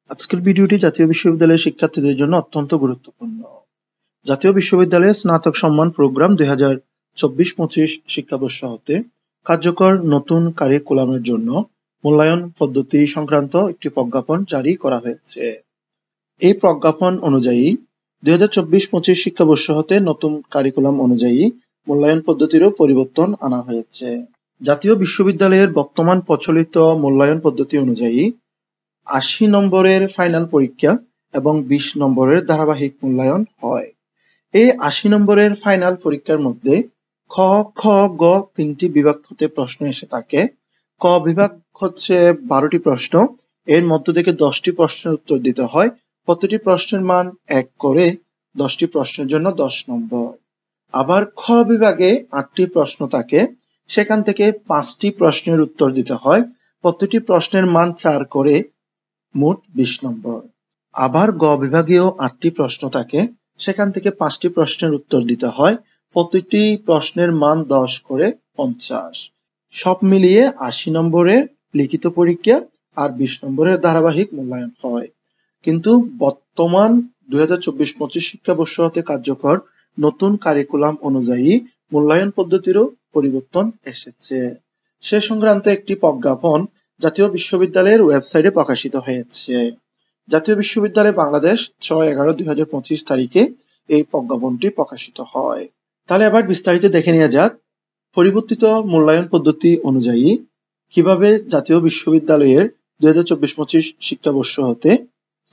আজকের ভিডিওটি জাতীয় বিশ্ববিদ্যালয়ের শিক্ষার্থীদের জন্য অত্যন্ত গুরুত্বপূর্ণ। জাতীয় বিশ্ববিদ্যালয়ের স্নাতক সম্মান প্রোগ্রাম 2024-25 শিক্ষাবর্ষ হতে কার্যকর নতুন কারিকুলামের জন্য মূল্যায়ন পদ্ধতি সংক্রান্ত একটি প্রজ্ঞাপন জারি করা হয়েছে। এই প্রজ্ঞাপন অনুযায়ী 2024-25 শিক্ষাবর্ষ হতে নতুন কারিকুলাম অনুযায়ী মূল্যায়ন পদ্ধতিরও পরিবর্তন আনা হয়েছে। জাতীয় বিশ্ববিদ্যালয়ের বর্তমান প্রচলিত মূল্যায়ন পদ্ধতি অনুযায়ী 80 নম্বরের ফাইনাল পরীক্ষা এবং 20 নম্বরের ধারাবাহিক মূল্যায়ন হয়। এই 80 নম্বরের ফাইনাল পরীক্ষার মধ্যে খ, খ, গ তিনটি বিভাগ হতে প্রশ্ন এসে থাকে। ক বিভাগ হচ্ছে 12টি প্রশ্ন, এর মধ্য থেকে 10টি প্রশ্নের উত্তর দিতে হয়। প্রতিটি প্রশ্নের মান 1 করে 10টি প্রশ্নের জন্য 10 নম্বর। আবার খ বিভাগে 8টি প্রশ্ন থাকে, সেখান থেকে 5টি প্রশ্নের উত্তর দিতে হয়। প্রতিটি প্রশ্নের মান 4 করে মোট 20 নম্বর। আবার গ বিভাগেও 8টি প্রশ্ন থাকে, সেখান থেকে 5টি প্রশ্নের উত্তর দিতে হয়। প্রতিটি প্রশ্নের মান 10 করে 50। সব মিলিয়ে 80 নম্বরের লিখিত পরীক্ষা আর 20 নম্বরের ধারাবাহিক মূল্যায়ন হয়। কিন্তু বর্তমান 2024-25 শিক্ষাবর্ষ হতে কার্যকর নতুন কারিকুলাম অনুযায়ী মূল্যায়ন পদ্ধতিরও পরিবর্তন এসেছে। সে সংক্রান্ত একটি প্রজ্ঞাপন জাতীয় বিশ্ববিদ্যালয়ের ওয়েবসাইটে প্রকাশিত হয়েছে। জাতীয় বিশ্ববিদ্যালয় বাংলাদেশ 6/11/2025 তারিখে এই প্রজ্ঞাপনটি প্রকাশিত হয়। তাহলে এবার বিস্তারিত দেখে নেওয়া যাক পরিবর্তিত মূল্যায়ন পদ্ধতি অনুযায়ী কিভাবে জাতীয় বিশ্ববিদ্যালয়ের 2024-25 শিক্ষাবর্ষ হতে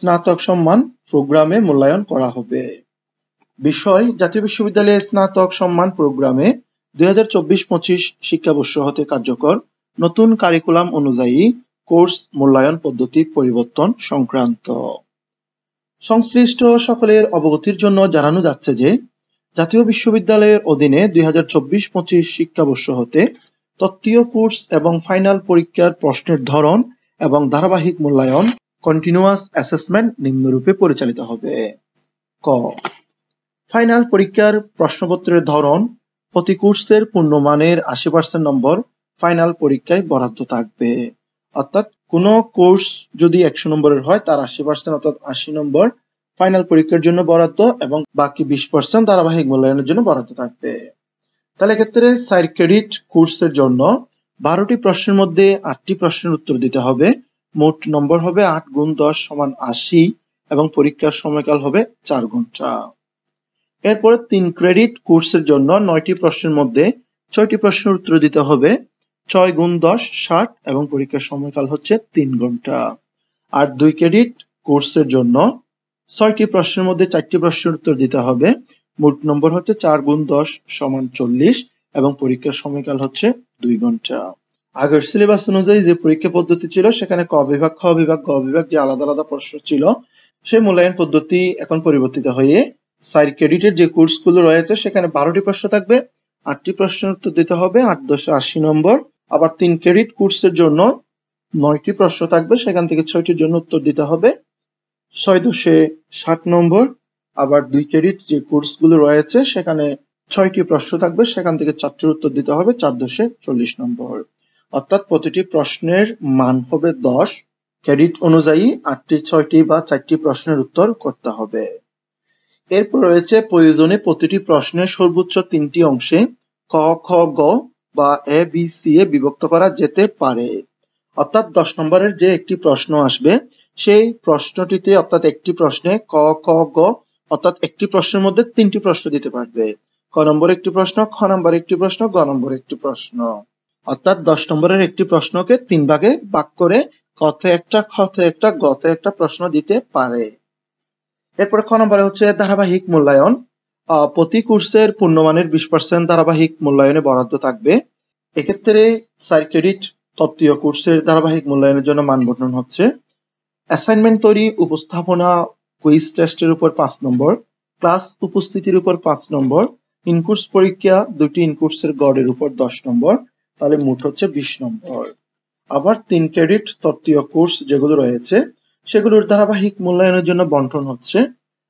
স্নাতক সম্মান প্রোগ্রামে মূল্যায়ন করা হবে। বিষয়, জাতীয় বিশ্ববিদ্যালয়ের স্নাতক সম্মান প্রোগ্রামে 2024-25 শিক্ষাবর্ষ হতে কার্যকর নতুন কারিকুলাম অনুযায়ী কোর্স মূল্যায়ন পদ্ধতি পরিবর্তন সংক্রান্ত। সংশ্লিষ্ট সকলের অবগতির জন্য জানানো যাচ্ছে যে জাতীয় বিশ্ববিদ্যালয়ের অধীনে 2024-25 শিক্ষাবর্ষ হতে তত্ত্বীয় কোর্স এবং ফাইনাল পরীক্ষার প্রশ্নের ধরন এবং ধারাবাহিক মূল্যায়ন কন্টিনিউয়াস অ্যাসেসমেন্ট নিম্নরূপে পরিচালিত হবে। ক, ফাইনাল পরীক্ষার প্রশ্নপত্রের ধরন, প্রতি কোর্সের পূর্ণমানের 80% নম্বর ফাইনাল পরীক্ষায় বরাদ্দ থাকবে। অর্থাৎ কোনো কোর্স যদি 100 নম্বরের হয় তার 80% অর্থাৎ 80 নম্বর ফাইনাল পরীক্ষার জন্য বরাদ্দ এবং বাকি 20% ধারাবাহিক মূল্যায়নের জন্য বরাদ্দ থাকবে। তাহলে এক্ষেত্রে 4 ক্রেডিট কোর্সের জন্য 12টি প্রশ্নের মধ্যে 8টি প্রশ্নের উত্তর দিতে হবে। মোট নম্বর হবে 8 গুণ 10 সমান 80 এবং পরীক্ষার সময়কাল হবে 4 ঘন্টা। এরপরে 3 ক্রেডিট কোর্সের জন্য 9টি প্রশ্নের মধ্যে 6টি প্রশ্নের উত্তর দিতে হবে। 6 গুণ 10 60 এবং পরীক্ষার সময়কাল হচ্ছে 3 ঘন্টা। আর 2 ক্রেডিট কোর্সের জন্য 6টি প্রশ্নের মধ্যে 4টি প্রশ্নের উত্তর দিতে হবে। মোট নম্বর হচ্ছে 4 গুণ 10 সমান 40 এবং পরীক্ষার সময়কাল হচ্ছে 2 ঘন্টা। আগের সিলেবাস অনুযায়ী যে পরীক্ষা পদ্ধতি ছিল সেখানে ক বিভাগ, খ বিভাগ, গ বিভাগ যে আলাদা আলাদা প্রশ্ন ছিল, সেই মূল্যায়ন পদ্ধতি এখন পরিবর্তিত হয়ে 4 ক্রেডিটের যে কোর্সগুলো রয়েছে সেখানে 12টি প্রশ্ন থাকবে, 8টি প্রশ্নের উত্তর দিতে হবে, 8 10 80 নম্বর। আবার 3 ক্রেডিট কোর্সের জন্য 9টি প্রশ্ন থাকবে, সেখান থেকে 6টির জন্য উত্তর দিতে হবে, 6 10 60 নম্বর। আবার 2 ক্রেডিট যে কোর্সগুলো রয়েছে সেখানে 6টি প্রশ্ন থাকবে, সেখান থেকে 4টির উত্তর দিতে হবে, 4 10 40 নম্বর। অর্থাৎ প্রতিটি প্রশ্নের মান হবে 10। ক্রেডিট অনুযায়ী 8টি 6টি বা 4টি প্রশ্নের উত্তর করতে হবে। এরপর রয়েছে প্রয়োজনে প্রতিটি প্রশ্নের সর্বোচ্চ 3টি অংশে ক, খ, গ বা এ, বি, সি এ বিভক্ত করা যেতে পারে। অর্থাৎ 10 নম্বরের যে একটি প্রশ্ন আসবে সেই প্রশ্নটিতে অর্থাৎ একটি প্রশ্নে ক, খ, গ অর্থাৎ একটি প্রশ্নের মধ্যে 3টি প্রশ্ন দিতে পারবে। ক নম্বর একটি প্রশ্ন, খ নম্বর একটি প্রশ্ন, গ নম্বর একটি প্রশ্ন। অর্থাৎ 10 নম্বরের একটি প্রশ্নকে 3 ভাগে ভাগ করে কতে একটা, খতে একটা, গতে একটা প্রশ্ন দিতে পারে। এরপরে খ নম্বরে হচ্ছে ধারাবাহিক মূল্যায়ন। প্রতি কোর্সের পূর্ণমানের 20% ধারাবাহিক মূল্যায়নে বরাদ্দ থাকবে। এক্ষেত্রে 4 ক্রেডিট তত্ত্বীয় কোর্সের ধারাবাহিক মূল্যায়নের জন্য মান বন্টন হচ্ছে অ্যাসাইনমেন্ট তৈরি, উপস্থাপনা, কুইজ টেস্টের উপর 5 নম্বর, ক্লাস উপস্থিতির উপর 5 নম্বর, ইনকোর্স পরীক্ষা 2টি ইনকোর্সের গড়ের উপর 10 নম্বর, তাহলে মোট হচ্ছে 20 নম্বর। আবার 3 ক্রেডিট তত্ত্বীয় কোর্স যেগুলো রয়েছে সেগুলোর ধারাবাহিক মূল্যায়নের জন্য বন্টন হচ্ছে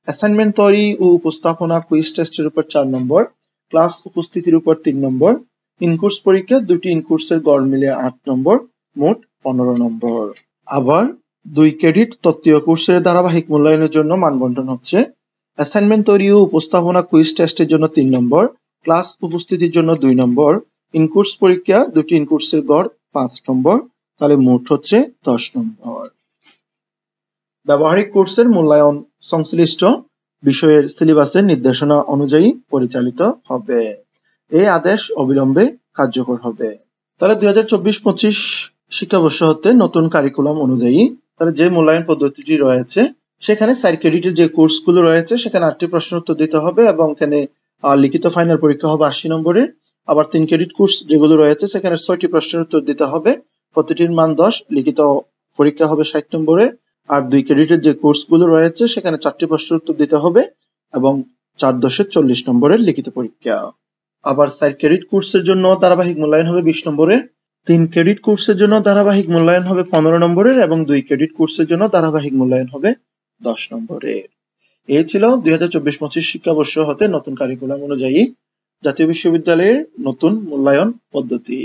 অ্যাসাইনমেন্ট তৈরি ও উপস্থাপনা কুইজ টেস্টের উপর 4 নম্বর, ক্লাস উপস্থিতির উপর 3 নম্বর, ইনকোর্স পরীক্ষা 2টি ইনকোর্সের গড় মিলে 8 নম্বর, মোট 15 নম্বর। আবার 2 ক্রেডিট তত্ত্বীয় কোর্সের ধারাবাহিক মূল্যায়নের জন্য মানবন্টন হচ্ছে অ্যাসাইনমেন্ট তৈরি ও উপস্থাপনা কুইজ টেস্টের জন্য 3 নম্বর, ক্লাস উপস্থিতির জন্য 2 নম্বর, ইনকোর্স পরীক্ষা 2টি ইনকোর্সের গড় 5 নম্বর, তাহলে মোট হচ্ছে 10 নম্বর। ব্যবহারিক কোর্সের মূল্যায়ন সংশ্লিষ্ট বিষয়ের সিলেবাসের নির্দেশনা অনুযায়ী পরিচালিত হবে। এই আদেশ অবিলম্বে কার্যকর হবে। তাহলে 2024-25 শিক্ষাবর্ষ হতে নতুন কারিকুলাম অনুযায়ী তাহলে যে মূল্যায়ন পদ্ধতিটি রয়েছে সেখানে 4 ক্রেডিটের যে কোর্সগুলো রয়েছে সেখানে 8টি প্রশ্নের উত্তর দিতে হবে এবং এখানে লিখিত ফাইনাল পরীক্ষা হবে 80 নম্বরের। আবার 3 ক্রেডিট কোর্স যেগুলো রয়েছে সেখানে 6টি প্রশ্নের উত্তর দিতে হবে, প্রতিটির মান 10, লিখিত পরীক্ষা হবে 60 নম্বরের। আর 2 ক্রেডিটের যে কোর্সগুলো রয়েছে সেখানে 4টি প্রশ্নের উত্তর দিতে হবে এবং 4/40 নম্বরের লিখিত পরীক্ষা। আবার 4 ক্রেডিট কোর্সের জন্য ধারাবাহিক মূল্যায়ন হবে 20 নম্বরের, 3 ক্রেডিট কোর্সের জন্য ধারাবাহিক মূল্যায়ন হবে 15 নম্বরের এবং 2 ক্রেডিট কোর্সের জন্য ধারাবাহিক মূল্যায়ন হবে 10 নম্বরের। এই ছিল 2024-25 শিক্ষাবর্ষ হতে নতুন কারিকুলাম অনুযায়ী জাতীয় বিশ্ববিদ্যালয়ের নতুন মূল্যায়ন পদ্ধতি।